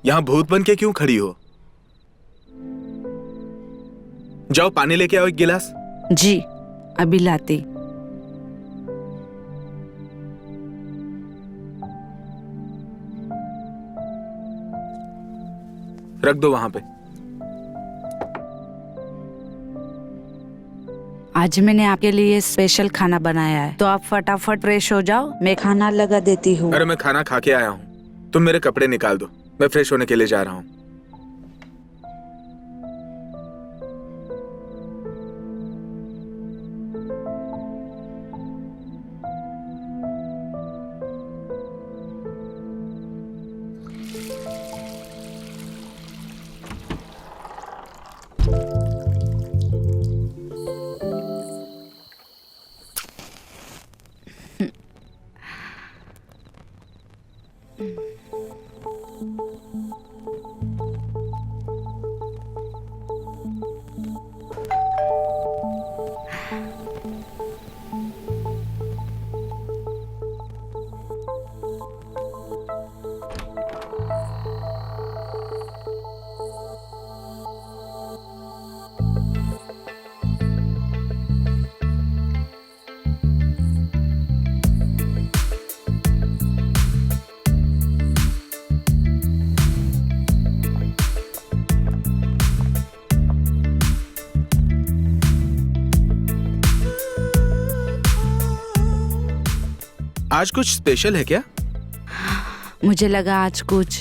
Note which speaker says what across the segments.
Speaker 1: यहां भूत बन के क्यों खड़ी हो? जाओ पानी लेके आओ एक गिलास।
Speaker 2: जी अभी लाती।
Speaker 1: रख दो वहां पे।
Speaker 2: आज मैंने आपके लिए स्पेशल खाना बनाया है, तो आप फटाफट फ्रेश हो जाओ, मैं खाना लगा देती हूँ।
Speaker 1: अरे मैं खाना खा के आया हूँ, तुम मेरे कपड़े निकाल दो, मैं फ्रेश होने के लिए जा रहा हूँ। आज कुछ स्पेशल है क्या?
Speaker 2: मुझे लगा आज कुछ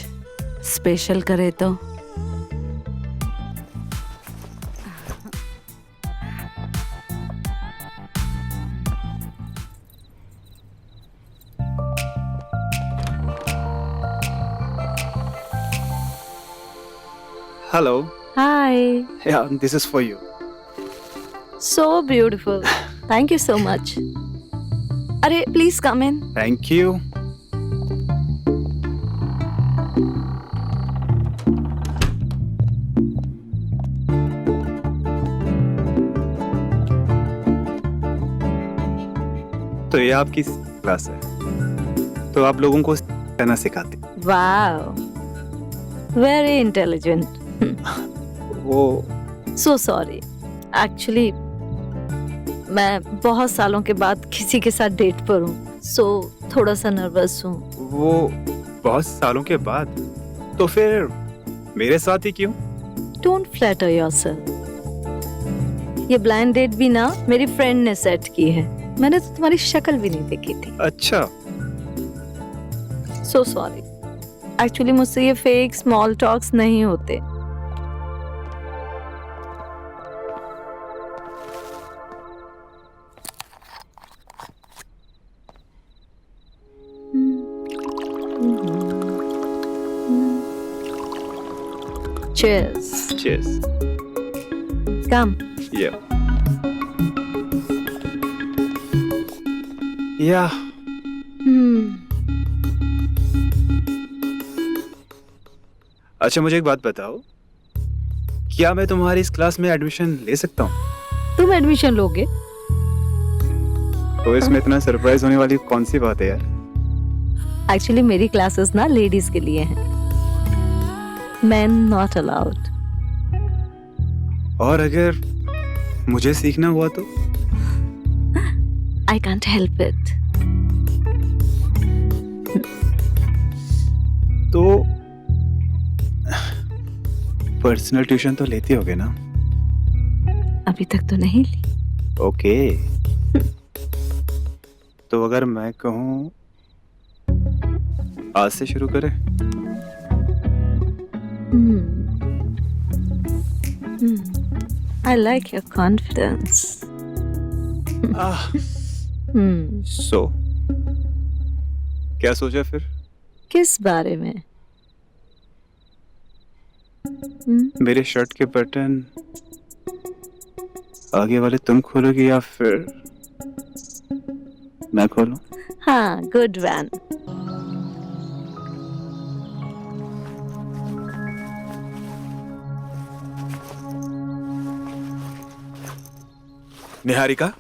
Speaker 2: स्पेशल करे तो।
Speaker 3: Hello.
Speaker 4: Hi.
Speaker 3: Yeah, this is for you.
Speaker 4: So beautiful. Thank you so much. Arey, please come in.
Speaker 3: Thank you. तो ये आपकी क्लास है, तो आप लोगों को कहना सिखाते।
Speaker 4: Wow. Very intelligent.
Speaker 3: वो
Speaker 4: So sorry. Actually, मैं बहुत सालों के बाद किसी के साथ डेट पर हूँ, so थोड़ा सा नर्वस हूँ।
Speaker 3: वो बहुत सालों के बाद, तो फिर मेरे साथ ही क्यों?
Speaker 4: Don't flatter yourself. ये ब्लाइंड डेट भी ना मेरी फ्रेंड ने सेट की है, मैंने तो तुम्हारी शक्ल भी नहीं देखी थी।
Speaker 3: अच्छा।
Speaker 4: So sorry. Actually मुझसे ये फेक स्मॉल टॉक्स नहीं होते। Cheers.
Speaker 3: Cheers.
Speaker 4: Come.
Speaker 3: Yeah. Yeah. अच्छा मुझे एक बात बताओ, क्या मैं तुम्हारी इस क्लास में एडमिशन ले सकता हूँ?
Speaker 4: तुम एडमिशन लोगे?
Speaker 3: तो इसमें इतना सरप्राइज होने वाली कौन सी बात है यार?
Speaker 4: एक्चुअली मेरी क्लासेस ना लेडीज के लिए हैं, men not allowed.
Speaker 3: और अगर मुझे सीखना हुआ तो?
Speaker 4: I can't help it.
Speaker 3: तो पर्सनल ट्यूशन तो लेती होगे ना?
Speaker 4: अभी तक तो नहीं ली।
Speaker 3: ओके। तो अगर मैं कहूँ आज से शुरू करें?
Speaker 4: I like your confidence.
Speaker 3: So, क्या सोचा फिर?
Speaker 4: किस बारे में?
Speaker 3: मेरे शर्ट के बटन आगे वाले तुम खोलोगी या फिर मैं खोलूं?
Speaker 4: हाँ, good one.
Speaker 1: निहारिका,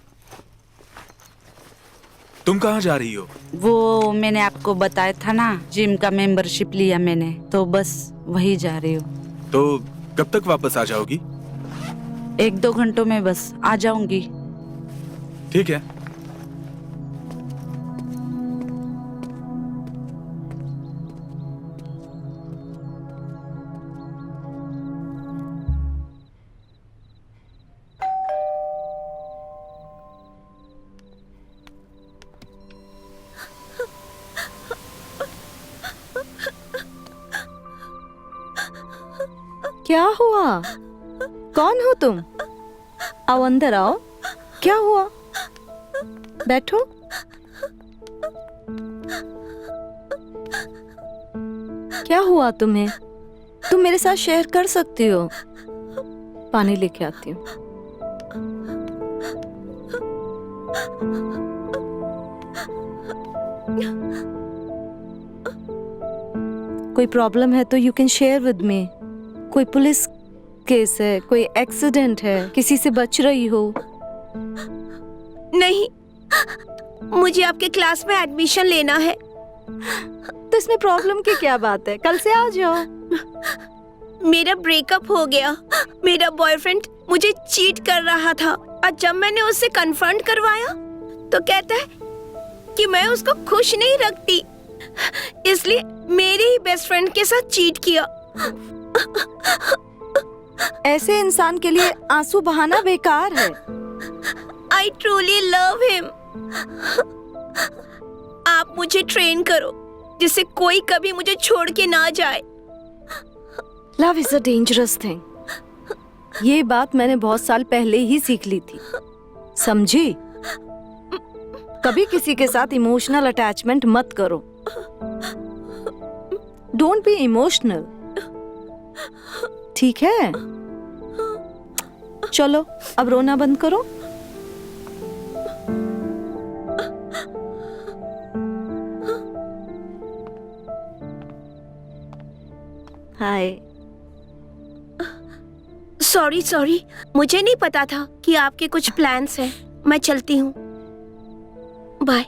Speaker 1: तुम कहाँ जा रही हो?
Speaker 2: वो मैंने आपको बताया था ना, जिम का मेंबरशिप लिया मैंने, तो बस वही जा रही हूँ।
Speaker 1: तो कब तक वापस आ जाओगी?
Speaker 2: 1-2 घंटों में बस आ जाऊंगी।
Speaker 1: ठीक है।
Speaker 4: क्या हुआ? कौन हो तुम? आओ अंदर आओ। क्या हुआ? बैठो। क्या हुआ तुम्हें? तुम मेरे साथ शेयर कर सकती हो। पानी लेके आती हूँ। कोई प्रॉब्लम है तो you can share with me. कोई पुलिस केस है, कोई एक्सीडेंट है, किसी से बच रही हो?
Speaker 5: नहीं, मुझे आपके क्लास में एडमिशन लेना है।
Speaker 4: तो इसमें प्रॉब्लम की क्या बात है? कल से आ जाओ।
Speaker 5: मेरा ब्रेकअप हो गया। मेरा बॉयफ्रेंड मुझे चीट कर रहा था और जब मैंने उससे कन्फ्रंट करवाया तो कहता है कि मैं उसको खुश नहीं रखती, इसलिए मेरे ही बेस्ट फ्रेंड के साथ चीट किया।
Speaker 4: ऐसे इंसान के लिए आंसू बहाना बेकार है।
Speaker 5: I truly love him। आप मुझे ट्रेन करो जिससे कोई कभी मुझे छोड़ के ना जाए।
Speaker 4: Love is a dangerous thing. ये बात मैंने बहुत साल पहले ही सीख ली थी, समझी? कभी किसी के साथ इमोशनल अटैचमेंट मत करो। डोंट बी इमोशनल, ठीक है? चलो अब रोना बंद करो। हाय।
Speaker 5: सॉरी, मुझे नहीं पता था कि आपके कुछ प्लान्स हैं। मैं चलती हूँ, बाय।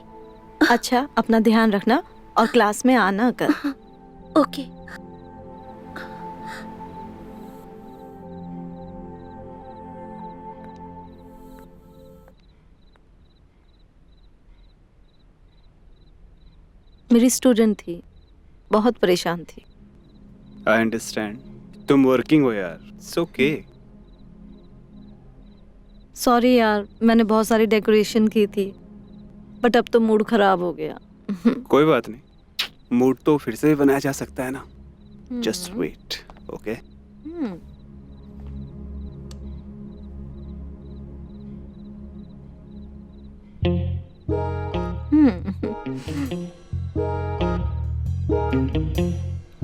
Speaker 4: अच्छा, अपना ध्यान रखना और क्लास में आना कर।
Speaker 5: ओके।
Speaker 4: मेरी स्टूडेंट थी, बहुत परेशान थी।
Speaker 3: I understand. तुम वर्किंग हो यार, इट्स ओके।
Speaker 4: सॉरी यार, मैंने बहुत सारी डेकोरेशन की थी, बट अब तो मूड खराब हो गया।
Speaker 3: कोई बात नहीं, मूड तो फिर से भी बनाया जा सकता है ना। Just wait, okay?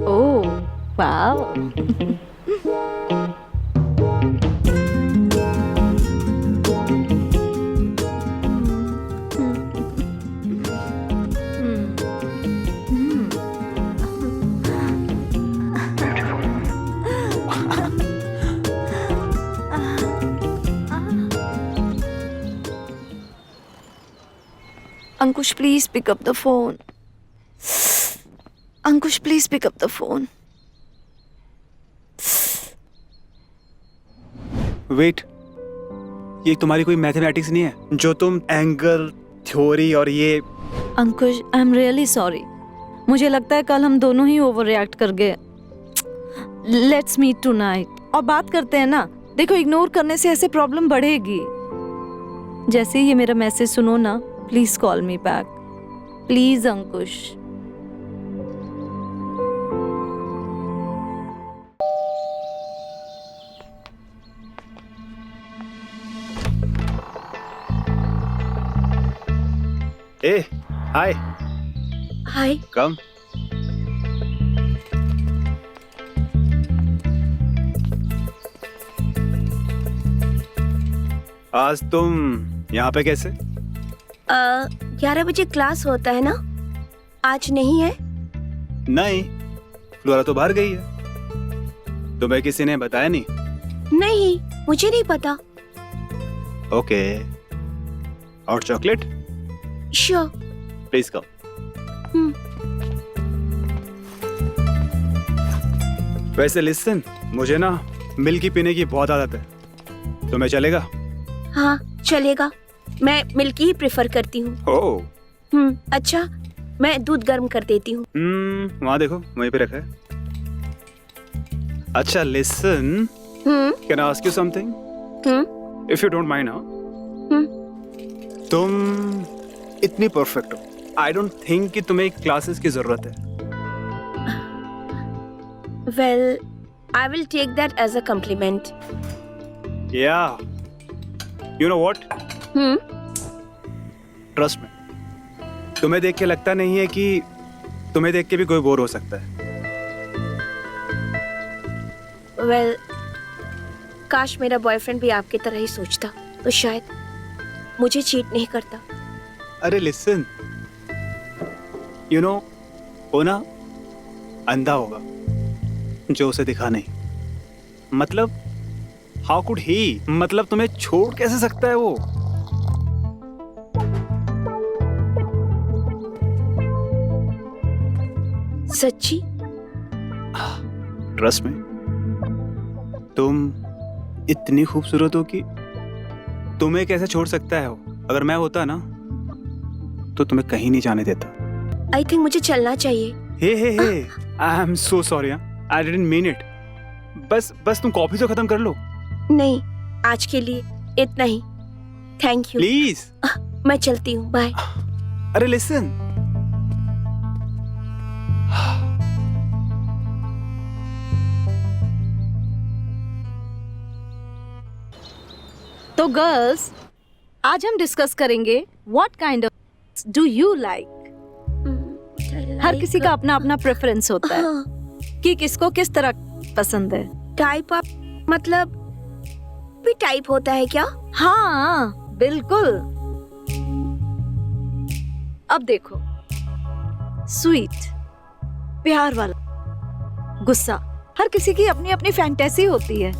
Speaker 4: Oh wow. Ankush, please pick up the phone. Ankush, please pick up the phone.
Speaker 3: Wait, ये तुम्हारी कोई मैथमेटिक्स नहीं है जो तुम एंगल थ्योरी और ये।
Speaker 4: अंकुश, आई एम रियली सॉरी। मुझे लगता है कल हम दोनों ही ओवर रिएक्ट कर गए। लेट्स मीट टुनाइट और बात करते हैं ना। देखो, इग्नोर करने से ऐसे प्रॉब्लम बढ़ेगी। जैसे ही ये मेरा मैसेज सुनो ना, please call me back, please Ankush.
Speaker 3: ए, हाय।
Speaker 5: हाय।
Speaker 3: कम। आज तुम यहाँ पे कैसे?
Speaker 5: 11 बजे क्लास होता है ना, आज नहीं है?
Speaker 3: नहीं, फ्लोरा तो बाहर गई है। तुम्हें किसी ने बताया नहीं?
Speaker 5: नहीं, मुझे नहीं पता।
Speaker 3: ओके, और चॉकलेट?
Speaker 5: श्योर।
Speaker 3: Please come. वैसे लिसन, मुझे ना मिल्की पीने की बहुत आदत है, तुम्हें चलेगा?
Speaker 5: हाँ चलेगा, मैं मिल्क ही प्रेफर करती हूँ।
Speaker 3: ओह
Speaker 5: अच्छा, मैं दूध गर्म कर देती हूँ।
Speaker 3: वहाँ देखो, वहीं पे रखा है। अच्छा listen, can I ask you something? If you don't mind. तुम इतनी परफेक्ट हो, आई डोंट थिंक कि तुम्हें क्लासेस की जरूरत है।
Speaker 5: Well, I will take that as a compliment.
Speaker 3: Yeah. You know what? Trust me. तुम्हें देख के लगता नहीं है कि तुम्हें देख के भी कोई बोर हो सकता है।
Speaker 5: Well, काश मेरा बॉयफ्रेंड भी आपकी तरह ही सोचता, तो शायद मुझे चीट नहीं करता।
Speaker 3: अरे लिसन, यू नो, वो ना अंधा होगा जो उसे दिखा नहीं। मतलब हाउ कुड ही, मतलब तुम्हें छोड़ कैसे सकता है वो?
Speaker 5: सच्ची?
Speaker 3: ट्रस्ट में, तुम इतनी खूबसूरत हो कि तुम्हें कैसे छोड़ सकता है वो? अगर मैं होता ना तो तुम्हें कहीं नहीं जाने देता।
Speaker 5: आई थिंक मुझे चलना चाहिए।
Speaker 3: Hey I am so sorry, I didn't mean it. बस तुम कॉफी तो खत्म कर लो।
Speaker 5: नहीं, आज के लिए इतना ही। Thank you.
Speaker 3: प्लीज।
Speaker 5: मैं चलती हूँ, बाय।
Speaker 3: अरे लिसन,
Speaker 4: तो गर्ल्स, आज हम डिस्कस करेंगे what kind of do you like. हर किसी का अपना अपना प्रेफरेंस होता है कि किसको किस तरह पसंद है।
Speaker 5: टाइप ऑफ मतलब भी टाइप होता है क्या?
Speaker 4: हाँ बिल्कुल। अब देखो, स्वीट, प्यार वाला, गुस्सा, हर किसी की अपनी अपनी फैंटेसी होती है।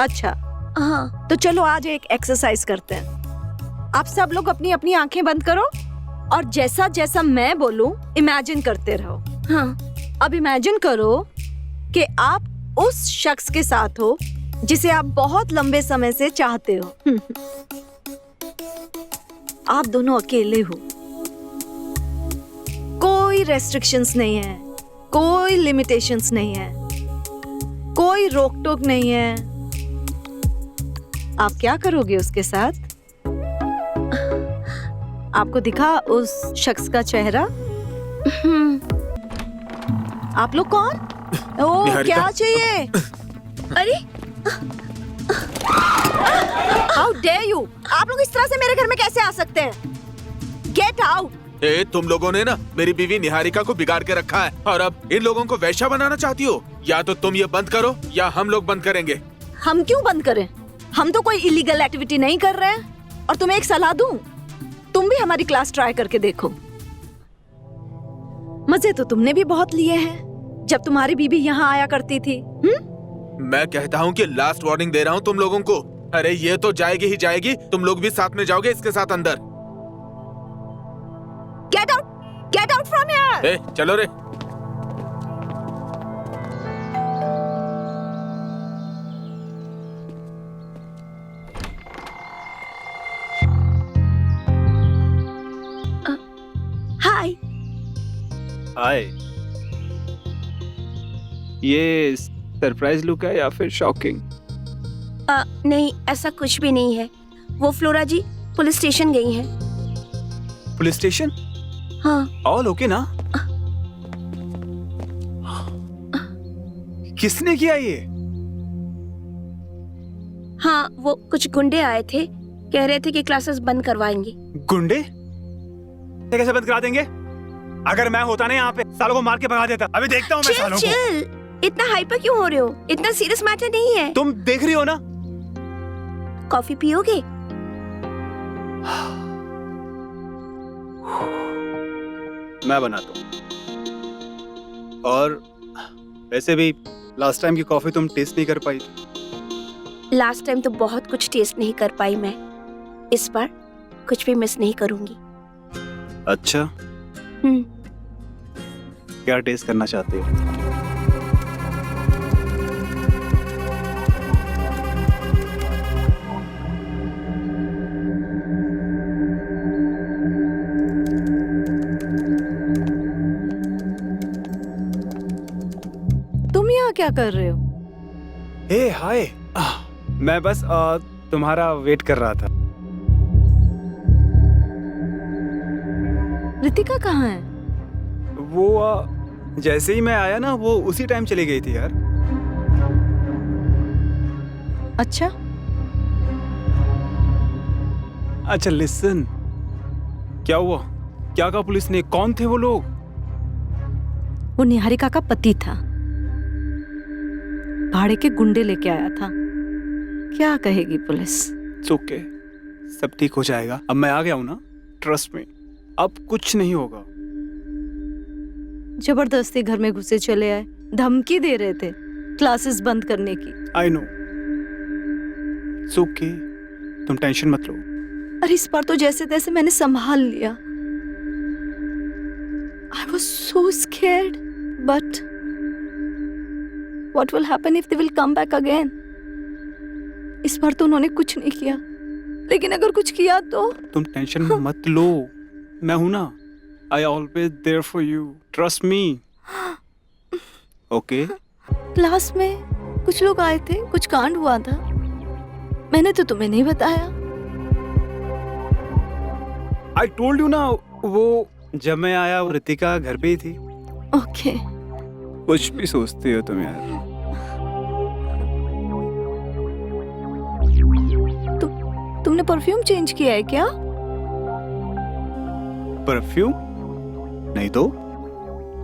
Speaker 4: अच्छा
Speaker 5: हाँ,
Speaker 4: तो चलो आज एक एक्सरसाइज करते हैं। आप सब लोग अपनी अपनी आंखें बंद करो और जैसा जैसा मैं बोलूं इमेजिन करते रहो।
Speaker 5: हाँ।
Speaker 4: अब इमेजिन करो कि आप उस शख्स के साथ हो जिसे आप बहुत लंबे समय से चाहते हो। आप दोनों अकेले हो, कोई रेस्ट्रिक्शंस नहीं है, कोई लिमिटेशंस नहीं है, कोई रोक टोक नहीं है। आप क्या करोगे उसके साथ? आपको दिखा उस शख्स का चेहरा? आप लोग कौन? ओ, क्या चाहिए?
Speaker 5: अरे
Speaker 4: हाउ डेयर यू! आप लोग इस तरह से मेरे घर में कैसे आ सकते हैं? Get out!
Speaker 1: तुम लोगों ने ना मेरी बीवी निहारिका को बिगाड़ के रखा है और अब इन लोगों को वैश्या बनाना चाहती हो। या तो तुम ये बंद करो या हम लोग बंद करेंगे।
Speaker 4: हम क्यों बंद करें? हम तो कोई इलीगल एक्टिविटी नहीं कर रहे हैं। और तुम्हें एक सलाह दूं, तुम भी हमारी क्लास ट्राई करके देखो। मजे तो तुमने भी बहुत लिए हैं जब तुम्हारी बीबी यहाँ आया करती थी।
Speaker 1: मैं कहता हूँ कि लास्ट वार्निंग दे रहा हूँ तुम लोगों को। अरे ये तो जाएगी ही जाएगी, तुम लोग भी साथ में जाओगे इसके साथ अंदर।
Speaker 4: Get out from here!
Speaker 1: चलो रे।
Speaker 5: हाय।
Speaker 3: हाय। ये सरप्राइज लुक है या फिर शॉकिंग?
Speaker 5: नहीं, ऐसा कुछ भी नहीं है। वो फ्लोरा जी पुलिस स्टेशन गई हैं।
Speaker 3: Police station?
Speaker 5: हाँ।
Speaker 3: ऑल ओके ना? किसने किया ये?
Speaker 5: हाँ, वो कुछ गुंडे आए थे, कह रहे थे कि क्लासेस बंद करवाएंगे।
Speaker 3: गुंडे? कैसे बंद करा देंगे? अगर मैं होता ना यहाँ पे, सालों को मार के भगा देता। अभी देखता हूँ मैं सालों को।
Speaker 5: चिल, इतना हाइपर क्यों हो रहे हो? इतना सीरियस मैटर नहीं है।
Speaker 3: तुम देख रही हो ना?
Speaker 5: कॉफी पियोगे?
Speaker 3: मैं बनाता हूँ। और वैसे भी लास्ट टाइम की कॉफी तुम टेस्ट नहीं कर पाई थी।
Speaker 5: लास्ट टाइम तो बहुत कुछ टेस्ट नहीं कर पाई मैं। इस बार कुछ भी मिस नहीं करूंगी।
Speaker 3: अच्छा,
Speaker 5: हम्म,
Speaker 3: क्या टेस्ट करना चाहते हो?
Speaker 4: तुम यहाँ क्या कर रहे हो?
Speaker 3: हे हाय, मैं बस तुम्हारा वेट कर रहा था।
Speaker 4: रितिका कहाँ है?
Speaker 3: वो जैसे ही मैं आया ना, वो उसी टाइम चली गई थी यार।
Speaker 4: अच्छा,
Speaker 3: अच्छा लिसन, क्या हुआ? क्या कहा पुलिस ने? कौन थे वो लोग?
Speaker 4: वो निहारिका का पति था, भाड़े के गुंडे लेके आया था। क्या कहेगी पुलिस?
Speaker 3: It's okay, सब ठीक हो जाएगा। अब मैं आ गया हूँ ना, ट्रस्ट में, अब कुछ नहीं होगा।
Speaker 4: जबरदस्ती घर में घुसे चले आए, धमकी दे रहे थे क्लासेस बंद करने की।
Speaker 3: आई नो, इट्स ओके, तुम टेंशन मत लो।
Speaker 4: अरे इस बार तो जैसे तैसे मैंने संभाल लिया। I was so scared, but what will happen if they will come back again? इस बार तो उन्होंने कुछ नहीं किया, लेकिन अगर कुछ किया तो?
Speaker 3: तुम टेंशन मत लो, मैं हूं ना। I always there for you, trust me. Okay?
Speaker 4: Class में कुछ लोग आए थे, कुछ कांड हुआ था, मैंने तो तुम्हें नहीं बताया।
Speaker 3: I told you ना, वो जब मैं आया वो रितिका घर पे ही थी।
Speaker 4: ओके,
Speaker 3: कुछ भी सोचती हो तुम यार।
Speaker 4: तुमने परफ्यूम चेंज किया है क्या?
Speaker 3: परफ्यूम? नहीं तो,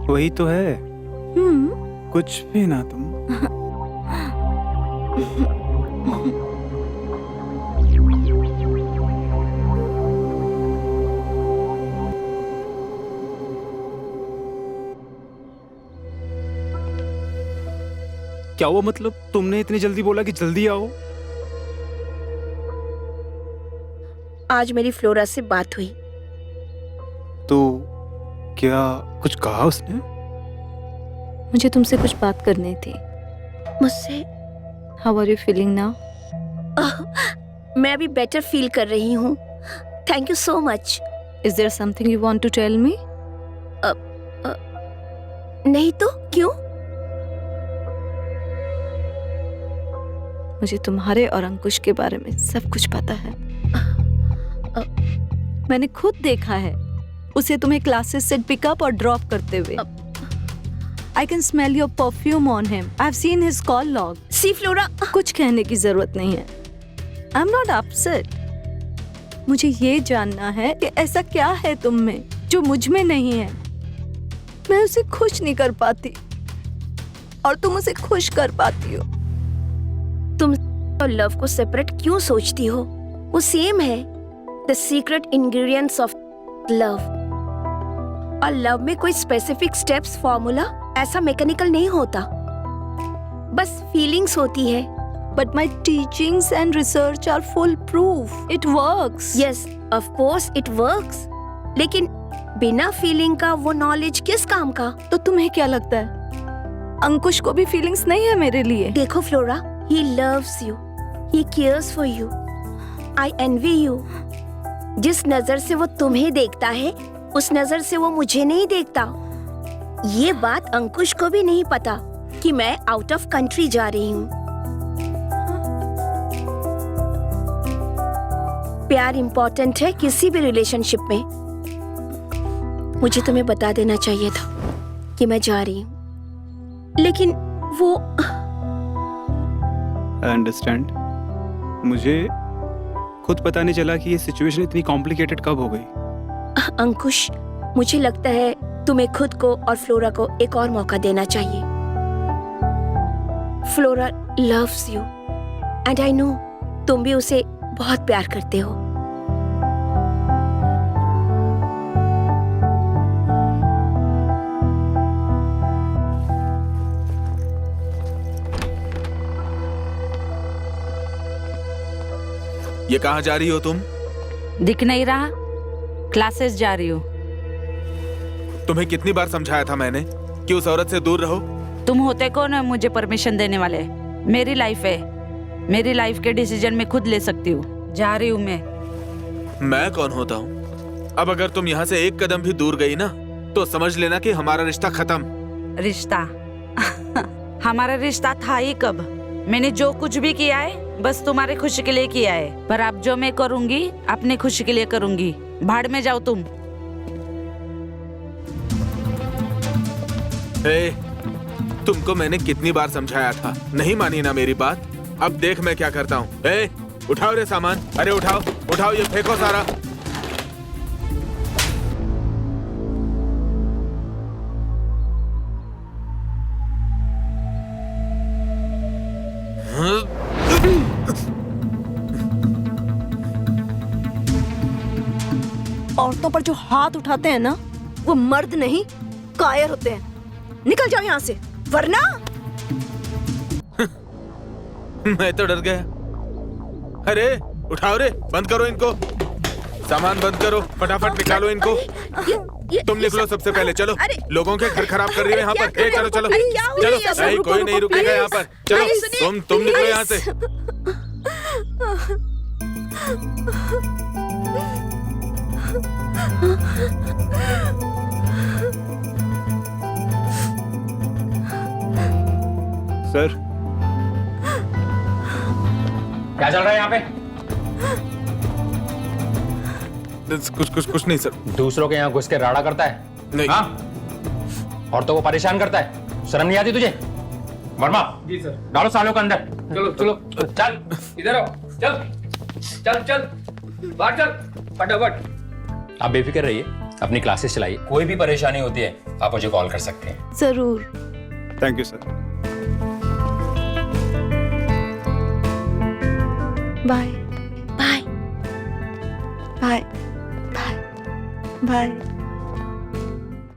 Speaker 3: वही तो है। कुछ भी ना तुम। क्या हुआ? मतलब तुमने इतनी जल्दी बोला कि जल्दी आओ?
Speaker 5: आज मेरी फ्लोरा से बात हुई।
Speaker 3: तो क्या कुछ कहा उसने?
Speaker 4: मुझे तुमसे कुछ बात करनी थी।
Speaker 5: मुझसे?
Speaker 4: How are you feeling now?
Speaker 5: मैं अभी बेटर फील कर रही हूँ। Thank you so much.
Speaker 4: Is there something you want to tell me?
Speaker 5: नहीं तो क्यों?
Speaker 4: मुझे तुम्हारे और अंकुश के बारे में सब कुछ पता है। मैंने खुद देखा है उसे तुम्हें क्लासेस से पिकअप और ड्रॉप करते हुए। I can smell your perfume on him. I have seen his call log.
Speaker 5: See Flora,
Speaker 4: कुछ कहने की जरूरत नहीं है। I am not upset. मुझे ये जानना है कि ऐसा क्या है तुम में जो मुझ में नहीं है। मैं उसे खुश नहीं कर पाती और तुम उसे खुश कर पाती हो।
Speaker 5: तुम और लव को सेपरेट क्यों सोचती हो? वो सेम है। The secret ingredients of love. और लव में कोई स्पेसिफिक स्टेप्स, फॉर्मूला ऐसा मैकेनिकल नहीं होता, बस फीलिंग्स होती है।
Speaker 4: But my teachings and research are full proof. It works.
Speaker 5: Yes, of course it works. लेकिन बिना फीलिंग का वो नॉलेज किस काम का?
Speaker 4: तो तुम्हें क्या लगता है अंकुश को भी फीलिंग्स नहीं है मेरे लिए?
Speaker 5: देखो flora, he loves you, he cares for you. I envy you. जिस नजर से वो तुम्हें देखता है, उस नजर से वो मुझे नहीं देखता। ये बात अंकुश को भी नहीं पता कि मैं आउट ऑफ कंट्री जा रही हूँ। प्यार इम्पोर्टेंट है किसी भी रिलेशनशिप में। मुझे तुम्हें बता देना चाहिए था कि मैं जा रही हूँ, लेकिन वो
Speaker 3: I understand. मुझे खुद पता नहीं चला कि ये सिचुएशन इतनी कॉम्प्लिकेटेड कब हो गई।
Speaker 5: अंकुश, मुझे लगता है तुम्हें खुद को और फ्लोरा को एक और मौका देना चाहिए। Flora loves you and I know तुम भी उसे बहुत प्यार करते हो।
Speaker 1: ये कहाँ जा रही हो तुम?
Speaker 2: दिख नहीं रहा? क्लासेस जा रही हूँ।
Speaker 1: तुम्हें कितनी बार समझाया था मैंने कि उस औरत से दूर रहो?
Speaker 2: तुम होते कौन है मुझे परमिशन देने वाले? मेरी लाइफ है, मेरी लाइफ के डिसीजन मैं खुद ले सकती हूँ। जा रही हूँ
Speaker 1: मैं कौन होता हूँ? अब अगर तुम यहाँ से एक कदम भी दूर गई ना तो समझ लेना कि हमारा रिश्ता खत्म।
Speaker 2: रिश्ता हमारा रिश्ता था ही कब? मैंने जो कुछ भी किया है बस तुम्हारे खुशी के लिए किया है, पर अब जो मैं करूंगी अपनी खुशी के लिए करूंगी। भाड़ में जाओ तुम।
Speaker 1: तुमको मैंने कितनी बार समझाया था, नहीं मानी ना मेरी बात। अब देख मैं क्या करता हूँ। उठाओ रे सामान, अरे उठाओ उठाओ, ये फेंको सारा।
Speaker 4: औरतों पर जो हाथ उठाते हैं ना, वो मर्द नहीं कायर होते हैं। निकल जाओ यहाँ से, वरना
Speaker 1: मैं तो डर गया। अरे उठाओ रे, बंद करो इनको, सामान बंद करो, फटाफट निकालो इनको। तुम निकलो सबसे पहले, चलो। लोगों के घर खराब कर रही हो यहाँ पर। चलो चलो चलो, कोई नहीं रुकेगा यहाँ पर। चलो तुम निकलो यहाँ से।
Speaker 3: सर,
Speaker 6: क्या चल रहा है यहाँ पे?
Speaker 1: कुछ नहीं सर।
Speaker 6: दूसरों के यहाँ घुस के राड़ा करता है?
Speaker 1: नहीं।
Speaker 6: हाँ? औरतों को परेशान करता है? शर्म नहीं आती तुझे? वर्मा जी सर, डालो सालों के अंदर।
Speaker 7: चलो चलो चल, इधर आओ, चल चल चल, बाहर चल फटाफट।
Speaker 6: आप बेफिक्र रहिए, अपनी क्लासेस चलाइए। कोई भी परेशानी होती है आप मुझे कॉल कर सकते हैं।
Speaker 4: जरूर।
Speaker 3: Thank you sir.
Speaker 4: Bye
Speaker 5: bye.
Speaker 4: Bye bye bye.